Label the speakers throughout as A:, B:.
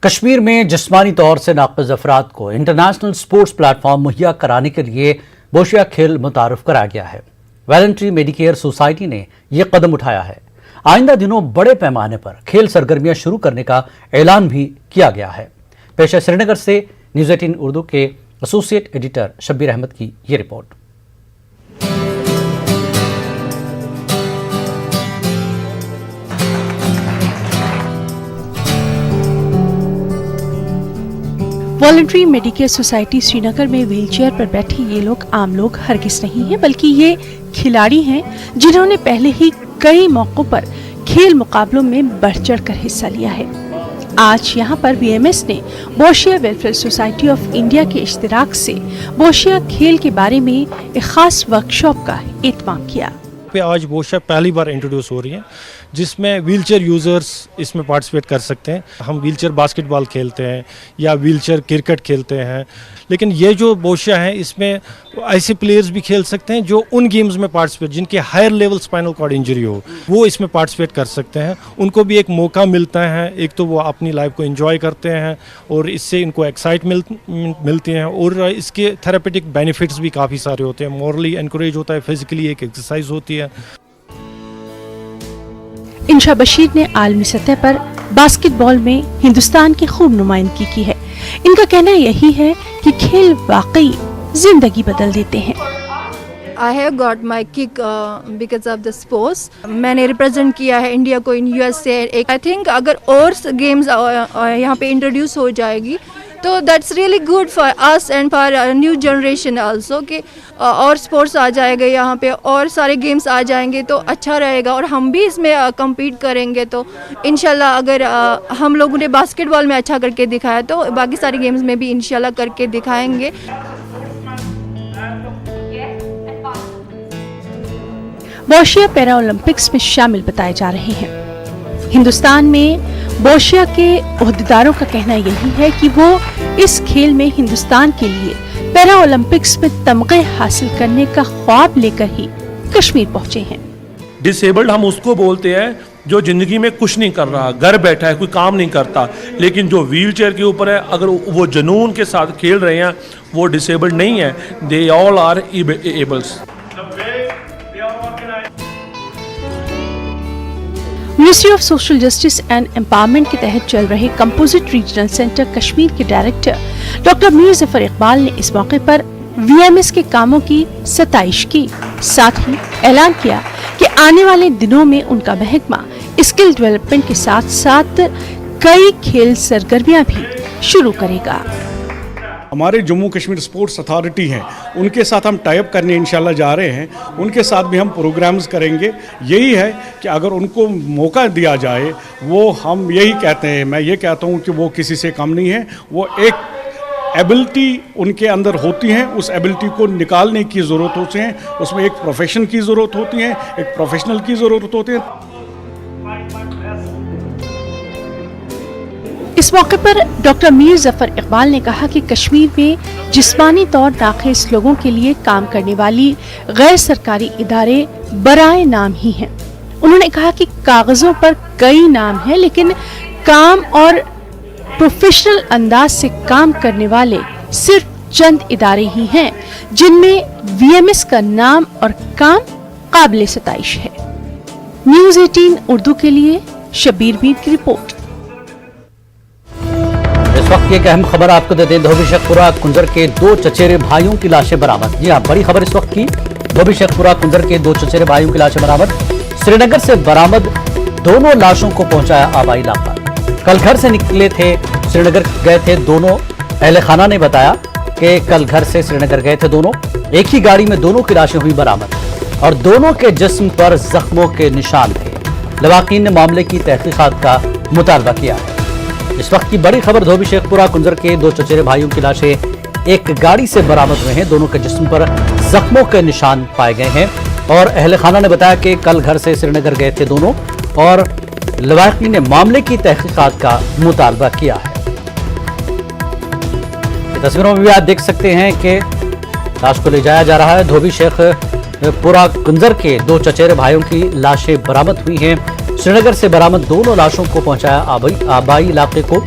A: کشمیر میں جسمانی طور سے ناقص افراد کو انٹرنیشنل سپورٹس پلیٹ فارم مہیا کرانے کے لیے بوشیا کھیل متعارف کرایا گیا ہے۔ والنٹری میڈیکیئر سوسائٹی نے یہ قدم اٹھایا ہے۔ آئندہ دنوں بڑے پیمانے پر کھیل سرگرمیاں شروع کرنے کا اعلان بھی کیا گیا ہے۔ پیش ہے سری نگر سے نیوز 18 اردو کے ایسوسیٹ ایڈیٹر شبیر احمد کی یہ رپورٹ۔
B: والنٹری میڈیکیئر سوسائٹی سری نگر میں ویل چیئر پر بیٹھے یہ لوگ عام لوگ ہرگز نہیں ہیں، بلکہ یہ کھلاڑی ہیں جنہوں نے پہلے ہی کئی موقعوں پر کھیل مقابلوں میں بڑھ چڑھ کر حصہ لیا ہے۔ آج یہاں پر VMS نے بوشیا ویلفیئر سوسائٹی آف انڈیا کے اشتراک سے بوشیا کھیل کے بارے میں ایک خاص ورکشاپ کا اہتمام کیا۔
C: آج بوشیا پہلی بار انٹروڈیوس ہو رہی ہے جس میں ویل چیئر یوزرز اس میں پارٹیسپیٹ کر سکتے ہیں۔ ہم ویل چیئر باسکٹ بال کھیلتے ہیں یا ویل چیئر کرکٹ کھیلتے ہیں، لیکن یہ جو بوشیا ہے اس میں ایسے پلیئرز بھی کھیل سکتے ہیں جو ان گیمز میں پارٹیسپیٹ جن کے higher level spinal cord injury ہو، وہ اس میں پارٹیسپیٹ کر سکتے ہیں۔ ان کو بھی ایک موقع ملتا ہے، ایک تو وہ اپنی لائف کو انجوائے کرتے ہیں اور اس سے ان کو ایکسائٹمنٹ ملتی ہیں، اور اس کے تھراپیوٹک بینیفٹس بھی کافی سارے ہوتے ہیں۔ مورلی انکریج ہوتا ہے، فزیکلی ایک ایکسرسائز ہوتی ہے۔
B: انشا بشیر نے عالمی سطح پر باسکٹ بال میں ہندوستان کی خوب نمائندگی کی ہے۔ ان کا کہنا یہی ہے کہ کھیل واقعی زندگی بدل دیتے ہیں۔
D: I have got my kick because of the sports. میں نے ریپرزینٹ کیا ہے انڈیا کو ان USA۔ I think اگر اور گیمز یہاں پہ انٹروڈیوس ہو جائے گی تو that's really good for us and for new generation also, کہ اور اسپورٹس آ جائے گا یہاں پہ، اور سارے گیمز آ جائیں گے تو اچھا رہے گا، اور ہم بھی اس میں کمپیٹ کریں گے۔ تو انشاءاللہ اگر ہم لوگوں نے باسکٹ بال میں اچھا کر کے دکھایا تو باقی سارے گیمز میں بھی انشاءاللہ کر کے دکھائیں گے۔
B: بوشیا پیرا اولمپکس میں شامل بتائے جا رہے ہیں۔ ہندوستان میں بوشیا کے عہدیداروں کا کہنا یہی ہے کہ وہ اس کھیل میں ہندوستان کے لیے پیرا اولمپکس میں تمغے حاصل کرنے کا خواب لے کر ہی کشمیر پہنچے ہیں۔
E: ڈسیبلڈ ہم اس کو بولتے ہیں جو زندگی میں کچھ نہیں کر رہا، گھر بیٹھا ہے، کوئی کام نہیں کرتا، لیکن جو ویل چیئر کے اوپر ہے اگر وہ جنون کے ساتھ کھیل رہے ہیں وہ ڈسیبلڈ نہیں ہے، they all are ables.
B: Ministry of Social Justice and Empowerment کے تحت چل رہے کمپوزٹ ریجنل سینٹر کشمیر کے ڈائریکٹر ڈاکٹر میر ظفر اقبال نے اس موقع پر VMS کے کاموں کی ستائش کی، ساتھ ہی اعلان کیا کہ آنے والے دنوں میں ان کا محکمہ اسکل ڈیولپمنٹ کے ساتھ ساتھ کئی کھیل سرگرمیاں بھی شروع کرے گا۔
F: ہمارے جموں کشمیر سپورٹس اتھارٹی ہیں، ان کے ساتھ ہم ٹائی اپ کرنے انشاءاللہ جا رہے ہیں، ان کے ساتھ بھی ہم پروگرامز کریں گے۔ یہی ہے کہ اگر ان کو موقع دیا جائے، وہ ہم یہی کہتے ہیں، میں یہ کہتا ہوں کہ وہ کسی سے کم نہیں ہے، وہ ایک ایبلٹی ان کے اندر ہوتی ہیں، اس ایبلٹی کو نکالنے کی ضرورت ہوتی ہے، اس میں ایک پروفیشن کی ضرورت ہوتی ہے، ایک پروفیشنل کی ضرورت ہوتی ہے۔
B: اس موقع پر ڈاکٹر میر ظفر اقبال نے کہا کہ کشمیر میں جسمانی طور ناقص لوگوں کے لیے کام کرنے والی غیر سرکاری ادارے برائے نام ہی ہیں۔ انہوں نے کہا کہ کاغذوں پر کئی نام ہیں، لیکن کام اور پروفیشنل انداز سے کام کرنے والے صرف چند ادارے ہی ہیں جن میں VMS کا نام اور کام قابل ستائش ہے۔ نیوز 18 اردو کے لیے شبیر میر کی رپورٹ۔
A: اس وقت کی ایک اہم خبر آپ کو دیتے ہیں، دھوبی شیخ پورہ کنزر کے 2 چچیرے بھائیوں کی لاشیں برآمد۔ جی ہاں، بڑی خبر اس وقت کی، دھوبی شیخ پورہ کنزر کے 2 چچیرے بھائیوں کی لاشیں برآمد۔ سری نگر سے برآمد دونوں لاشوں کو پہنچایا آبائی علاقہ۔ کل گھر سے نکلے تھے، سری نگر گئے تھے دونوں۔ اہل خانہ نے بتایا کہ کل گھر سے سری نگر گئے تھے دونوں، ایک ہی گاڑی میں دونوں کی لاشیں ہوئی برآمد اور دونوں کے جسم پر زخموں کے نشان تھے۔ لواحقین نے معاملے کی تحقیقات کا مطالبہ کیا ہے۔ اس وقت کی بڑی خبر، دھوبی شیخ پورہ کنزر کے 2 چچیرے بھائیوں کی لاشیں ایک گاڑی سے برآمد ہوئے ہیں، دونوں کے جسم پر زخموں کے نشان پائے گئے ہیں، اور اہل خانہ نے بتایا کہ کل گھر سے سری نگر گئے تھے دونوں اور لواحقین نے معاملے کی تحقیقات کا مطالبہ کیا ہے۔ تصویروں میں بھی آپ دیکھ سکتے ہیں کہ لاش کو لے جایا جا رہا ہے۔ دھوبی شیخ پورہ کنزر کے 2 چچیرے بھائیوں کی لاشیں برآمد ہوئی ہیں۔ سری نگر سے برآمد دونوں لاشوں کو پہنچایا آبائی علاقے کو۔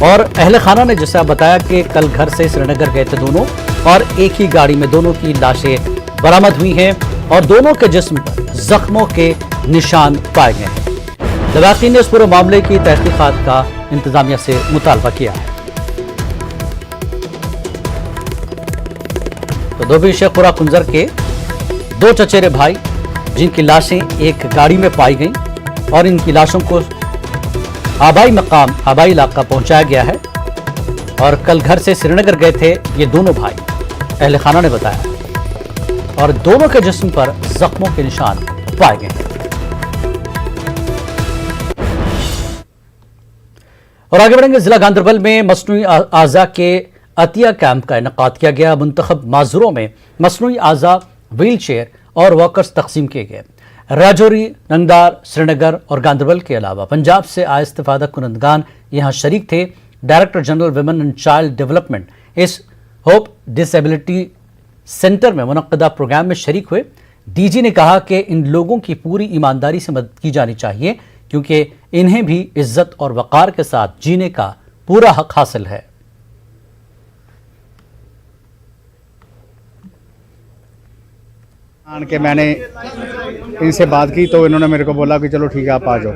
A: اور اہل خانہ نے جیسا بتایا کہ کل گھر سے سری نگر گئے تھے دونوں اور ایک ہی گاڑی میں دونوں کی لاشیں برآمد ہوئی ہیں اور دونوں کے جسم پر زخموں کے نشان پائے گئے ہیں۔ لواحقین نے اس پورے معاملے کی تحقیقات کا انتظامیہ سے مطالبہ کیا ہے۔ تو دھوبی شیخ پورہ کنزر کے دو چچیرے بھائی جن کی لاشیں ایک گاڑی میں پائی گئیں اور ان کی لاشوں کو آبائی مقام آبائی علاقہ پہنچایا گیا ہے اور کل گھر سے سری نگر گئے تھے یہ دونوں بھائی، اہل خانہ نے بتایا، اور دونوں کے جسم پر زخموں کے نشان پائے گئے ہیں۔ اور آگے بڑھیں گے، ضلع گاندربل میں مصنوعی اعضاء کے عطیہ کیمپ کا انعقاد کیا گیا۔ منتخب معذوروں میں مصنوعی اعضاء، ویل چیئر اور واکرز تقسیم کیے گئے۔ راجوری، ننگدار، سری نگر اور گاندربل کے علاوہ پنجاب سے آئے استفادہ کنندگان یہاں شریک تھے۔ Director general women and child development اس ہوپ ڈس ایبلٹی سینٹر میں منعقدہ پروگرام میں شریک ہوئے۔ ڈی جی نے کہا کہ ان لوگوں کی پوری ایمانداری سے مدد کی جانی چاہیے کیونکہ انہیں بھی عزت اور وقار کے ساتھ جینے کا پورا حق حاصل ہے۔
G: آن کے میں نے ان سے بات کی تو انہوں نے میرے کو بولا کہ چلو ٹھیک ہے آپ آ جاؤ،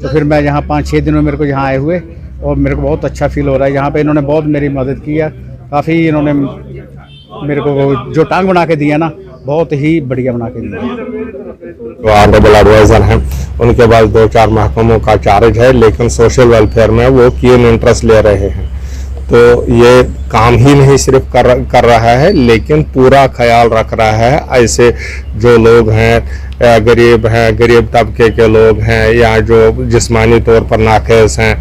G: تو پھر میں یہاں 5-6 دنوں میرے کو یہاں آئے ہوئے اور میرے کو بہت اچھا فیل ہو رہا ہے۔ یہاں پہ انہوں نے بہت میری مدد کی ہے، کافی انہوں نے میرے کو جو ٹانگ بنا کے دیا نا بہت ہی بڑھیا بنا کے دیا۔
H: جو آنریبل ایڈوائزر ہیں ان کے بعد 2-4 محکموں کا چارج ہے، لیکن سوشل ویلفیئر میں وہ کین انٹرسٹ لے رہے ہیں، تو یہ کام ہی نہیں صرف کر رہا ہے لیکن پورا خیال رکھ رہا ہے ایسے جو لوگ ہیں غریب طبقے کے لوگ ہیں یا جو جسمانی طور پر ناقص ہیں،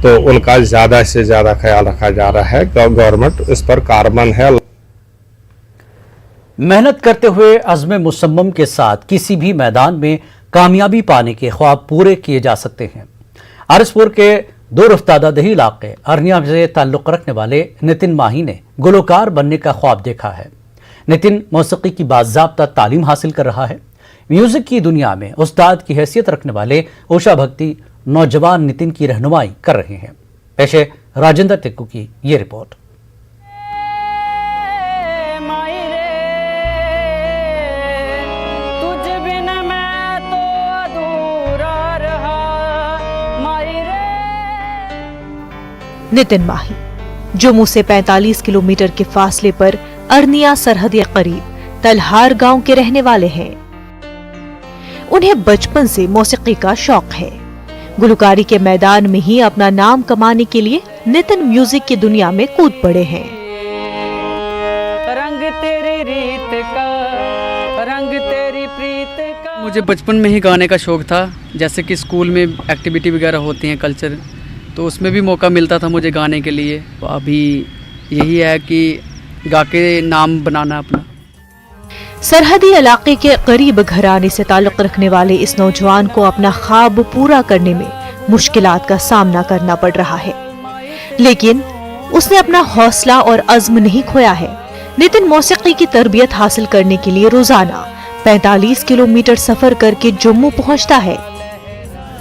H: تو ان کا زیادہ سے زیادہ خیال رکھا جا رہا ہے۔ گورنمنٹ اس پر کاربند ہے۔
A: محنت کرتے ہوئے عزم مصمم کے ساتھ کسی بھی میدان میں کامیابی پانے کے خواب پورے کیے جا سکتے ہیں۔ آرس پور کے دور افتادہ دیہی علاقے ارنیا سے تعلق رکھنے والے نتن ماہی نے گلوکار بننے کا خواب دیکھا ہے۔ نتن موسیقی کی باضابطہ تعلیم حاصل کر رہا ہے۔ میوزک کی دنیا میں استاد کی حیثیت رکھنے والے اوشا بھکتی نوجوان نتن کی رہنمائی کر رہے ہیں۔ پیشے راجندر ٹکو کی یہ رپورٹ۔
I: نتن ماہی جموں سے 45 کلومیٹر کے فاصلے پر ارنیا سرحد کے قریب تلہار گاؤں کے رہنے والے ہیں۔ انہیں بچپن سے موسیقی کا شوق ہے۔ گلوکاری کے میدان میں ہی اپنا نام کمانے کے لیے نتن میوزک کی دنیا میں کود پڑے ہیں۔
J: مجھے بچپن میں ہی گانے کا شوق تھا، جیسے کہ اسکول میں ایکٹیویٹی وغیرہ ہوتی ہیں کلچر، تو اس میں بھی موقع ملتا تھا مجھے گانے کے لیے۔ ابھی یہی ہے کہ گا کے نام بنانا اپنا۔
I: سرحدی علاقے کے قریب گھرانے سے تعلق رکھنے والے اس نوجوان کو اپنا خواب پورا کرنے میں مشکلات کا سامنا کرنا پڑ رہا ہے، لیکن اس نے اپنا حوصلہ اور عزم نہیں کھویا ہے۔ نتن موسیقی کی تربیت حاصل کرنے کے لیے روزانہ 45 کلومیٹر سفر کر کے جموں پہنچتا ہے۔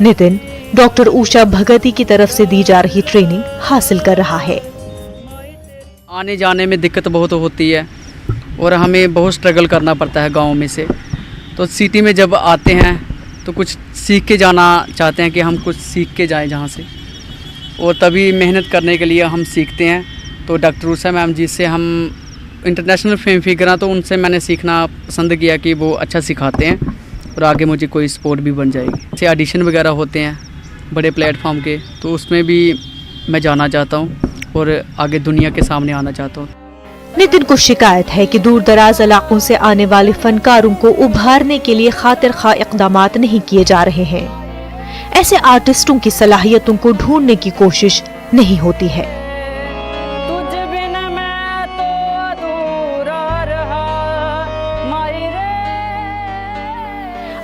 I: نتن ڈاکٹر اوشا بھگتی کی طرف سے دی جا رہی ٹریننگ حاصل کر رہا ہے۔
J: آنے جانے میں دقت بہت ہوتی ہے اور ہمیں بہت سٹرگل کرنا پڑتا ہے گاؤں میں سے، تو سٹی میں جب آتے ہیں تو کچھ سیکھ کے جانا چاہتے ہیں کہ ہم کچھ سیکھ کے جائیں جہاں سے، اور تبھی محنت کرنے کے لیے ہم سیکھتے ہیں۔ تو ڈاکٹر اوشا میم جی سے ہم انٹرنیشنل فیم فگر ہیں، تو ان سے میں نے سیکھنا پسند کیا کہ وہ اچھا سکھاتے ہیں اور آگے مجھے کوئی سپورٹ بھی بن جائے گی۔ جیسے آڈیشن وغیرہ ہوتے ہیں بڑے پلیٹ فارم کے، تو اس میں بھی میں جانا چاہتا ہوں اور آگے دنیا کے سامنے آنا چاہتا ہوں۔
I: نتن کو شکایت ہے کہ دور دراز علاقوں سے آنے والے فنکاروں کو ابھارنے کے لیے خاطر خواہ اقدامات نہیں کیے جا رہے ہیں۔ ایسے آرٹسٹوں کی صلاحیتوں کو ڈھونڈنے کی کوشش نہیں ہوتی ہے۔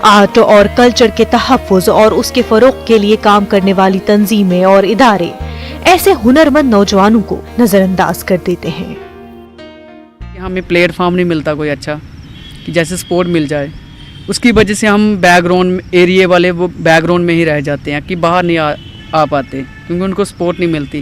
I: آرٹ اور کلچر کے تحفظ اور اس کے فروغ کے لیے کام کرنے والی تنظیمیں اور ادارے ایسے ہنرمند نوجوانوں کو نظر انداز کر دیتے ہیں۔
J: ہمیں پلیٹ فارم نہیں ملتا کوئی اچھا کہ جیسے سپورٹ مل جائے، اس کی وجہ سے ہم بیک گراؤنڈ ایریے والے وہ بیک گراؤنڈ میں ہی رہ جاتے ہیں کہ باہر نہیں آ پاتے کیونکہ ان کو سپورٹ نہیں ملتی۔